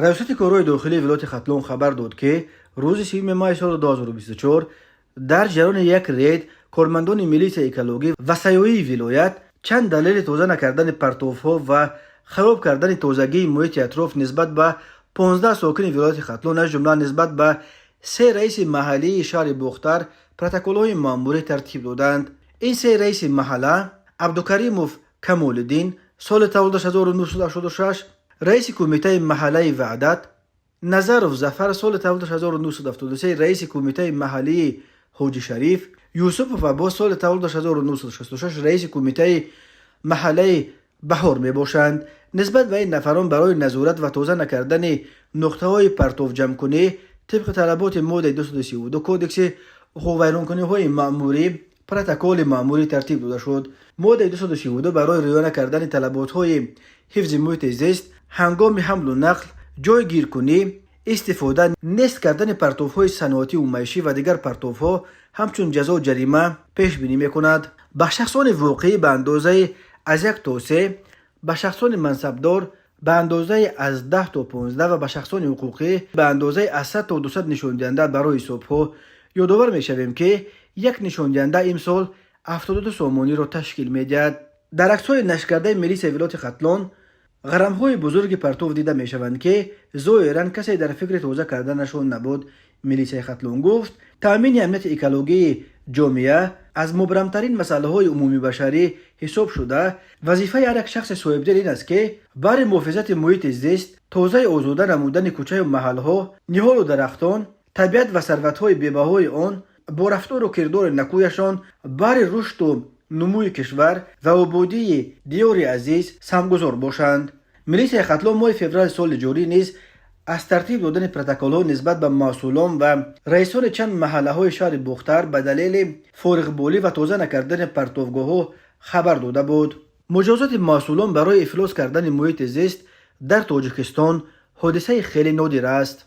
ریاست کارهای داخلی ولایت ختلون خبر داد که روز 3 ماه سال 2024 در جریان یک رید کارمندان میلیس اکولوژی و صیادی ولایت چند دلیل تازه نکردن پرتوها و خراب کردن تازگی محیط اطراف نسبت به 15 ساکن ولایت ختلون از جمله نسبت به 3 رئیس محلی شهر بختر پروتکل‌های ماموری ترتیب دادند. این 3 رئیس محله عبدالکریموف کمال‌الدین سال تولد 1986، رئیس کمیته محلی وحدت نظرов ظفر سال تولد 1973، رئیس کمیته محلی حاجی شریف یوسفov عباس سال تولد 1966، رئیس کمیته محلی بهار می باشند. نسبت به این نفران برای نظارت و تازه نکردن نقطه های پرتو جمع کنی طبق طلبات ماده 232 کودکس حقوق ویرانکنی های مأموری پروتکل مأموری ترتیب داده شد. ماده 232 برای رعایت کردن طلبات های حفظ محیط زیست هنگام حمل و نقل، جای گیرکنی، استفاده نیست کردن پرتوهای صنعتی و معیشی و دیگر پرتوها همچون جزا و جریمه پیش بینی میکند. به شخصان واقعی به اندازه از 1 تا 3، به شخصان منصبدار به اندازه از 10 تا 15 و به شخصان حقوقی به اندازه از 100 تا 200 نشان دهنده برای حسابها. یادآور میشویم که یک نشان دهنده امسال 72 سامانی را تشکیل میدهد. در عکس‌های نشر کرده میلیس ولایت ختلون غرم‌های بزرگ پرتو دیده میشوند که ظاهراً کسی در فکر تازه کردنشان نبود. میلیس ختلون گفت تامین امنیت اکولوژی جامعه از مبرمترین مسائل عمومی بشری حساب شده. وظیفه هر یک شخص صاحبدل این است که برای محافظت محیط زیست، توزیع آزاده نمودن کوچه و محل‌ها، نهال و درختان، طبیعت و ثروت‌های بی‌بهای آن با رفتار و کردار نکویشان برای رشد و نموی کشور و آبادی دیار عزیز سهمگذار باشند. میلیس ختلون ماه فوریه سال جاری نیز از ترتیب دادن پروتکل‌ها نسبت به مسئولان و رئیسان چند محله‌های شهر بختر به دلیل فارغ‌بالی و تازه نکردن پرتوگاه‌ها خبر داده بود. مجازات مسئولان برای افلاس کردن محیط زیست در تاجیکستان حادثه خیلی نادر است.